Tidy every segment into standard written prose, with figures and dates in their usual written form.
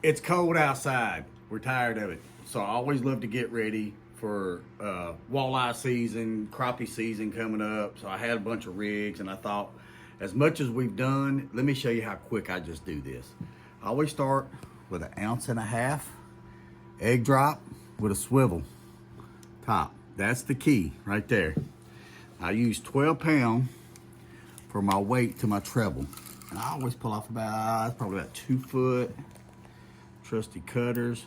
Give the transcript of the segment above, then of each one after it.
It's cold outside. We're tired of it. So I always love to get ready for walleye season, crappie season coming up. So I had a bunch of rigs and I thought, as much as we've done, let me show you how quick I just do this. I always start with 1.5 ounces egg drop with a swivel top. That's the key right there. I use 12 pound for my weight to my treble. And I always pull off about, probably about 2 foot. Trusty cutters.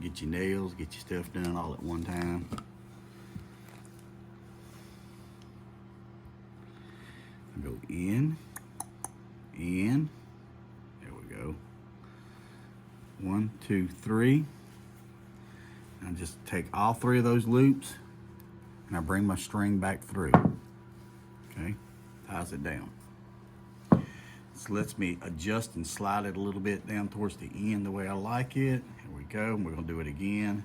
Get your nails, get your stuff done all at one time. Go in. There we go. 1, 2, 3. And just take all 3 of those loops and I bring my string back through. Okay, ties it down. This lets me adjust and slide it a little bit down towards the end the way I like it. Here we go, and we're gonna do it again.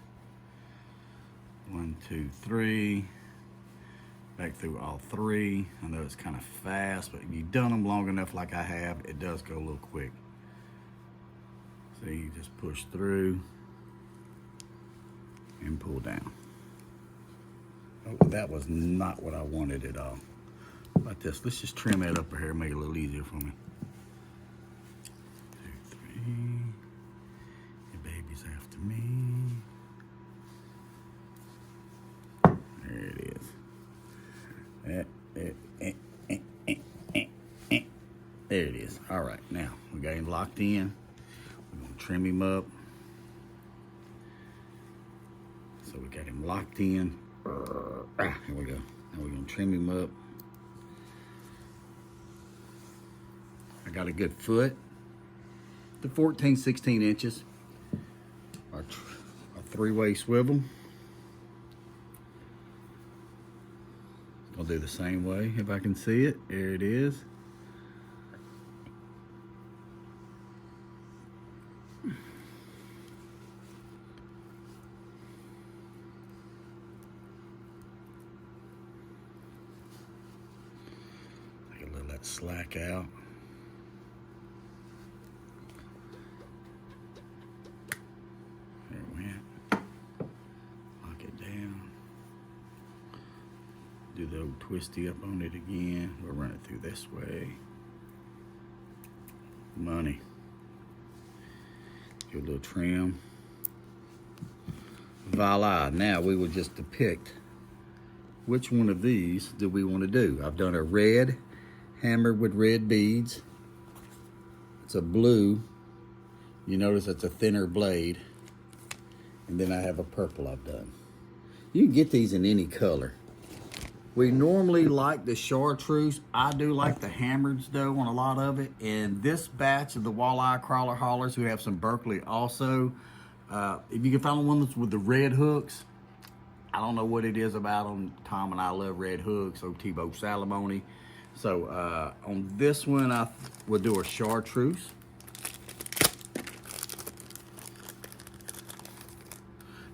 1, 2, 3. Back through all 3. I know it's kind of fast, but if you've done them long enough like I have, it does go a little quick. So you just push through and pull down. Oh, that was not what I wanted at all. How about this? Let's just trim that up here and make it a little easier for me. 2, 3. Your baby's after me. There it is. There it is. All right, now we got him locked in. We're gonna trim him up. So we got him locked in. Here we go. Now we're gonna trim him up. I got a good foot to 14, 16 inches. Our 3-way swivel. I'll do the same way if I can see it. There it is. I can let that slack out. There it went. Lock it down. Do the old twisty up on it again. We'll run it through this way. Money. Do a little trim. Voila. Now we will just depict which one of these do we want to do. I've done a red, hammered with red beads. It's a blue. You notice it's a thinner blade. And then I have a purple I've done. You can get these in any color. We normally like the chartreuse. I do like the hammered though on a lot of it. And this batch of the walleye crawler haulers, who have some Berkeley also, if you can find one that's with the red hooks, I don't know what it is about them. Tom and I love red hooks, Otivo Salamone. So on this one, I will do a chartreuse.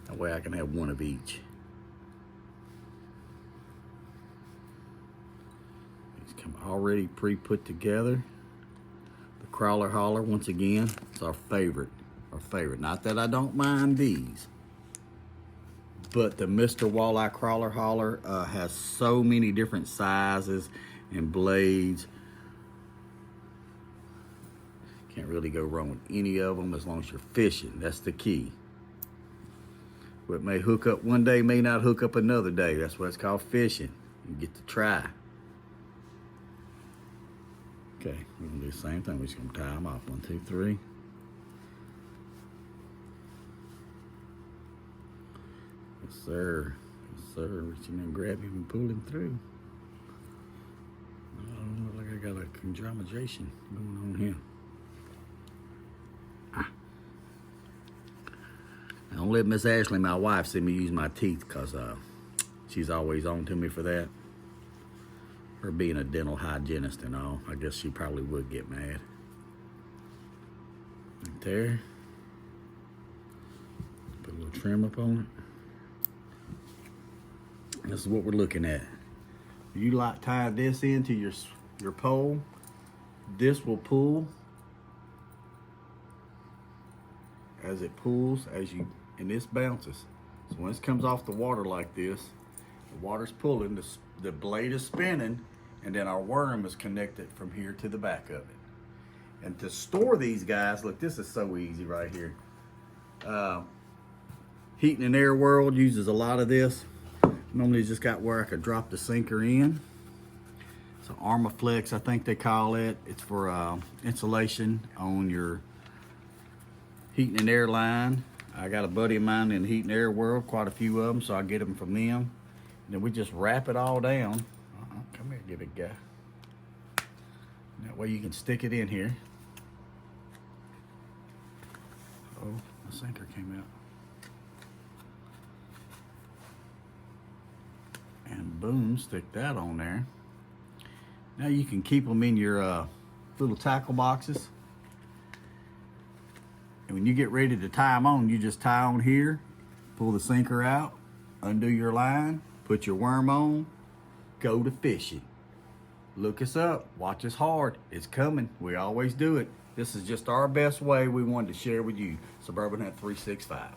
That way I can have one of each. Already pre-put together. The crawler hauler, once again, it's our favorite. Not that I don't mind these, but the Mr. Walleye crawler hauler has so many different sizes and blades. Can't really go wrong with any of them as long as you're fishing. That's the key. What may hook up one day may not hook up another day. That's what it's called, fishing. You get to try. Okay, we're gonna do the same thing. We're just gonna tie them off. 1, 2, 3. Yes, sir. Yes, sir. Reach in and grab him and pull him through. Oh, look like I got a conjugation going on here. Don't let Miss Ashley, my wife, see me use my teeth, because she's always on to me for that. Her being a dental hygienist and all, I guess she probably would get mad. Right there. Put a little trim up on it. This is what we're looking at. You like tie this into your pole. This will pull as it pulls, and this bounces. So when this comes off the water like this, the water's pulling, the blade is spinning, and then our worm is connected from here to the back of it. And to store these guys, look, this is so easy right here. Heating and Air World uses a lot of this. Normally just got where I could drop the sinker in. So Armaflex, I think they call it. It's for insulation on your heating and air line. I got a buddy of mine in the Heat and Air World, quite a few of them, so I get them from them. And then we just wrap it all down. Come here, give it a go. That way you can stick it in here. Oh, the sinker came out. And boom, stick that on there. Now you can keep them in your little tackle boxes. And when you get ready to tie them on, you just tie on here, pull the sinker out, undo your line, put your worm on, go to fishing. Look us up, watch us hard, it's coming, we always do it. This is just our best way we wanted to share with you, Suburban Hunt 365.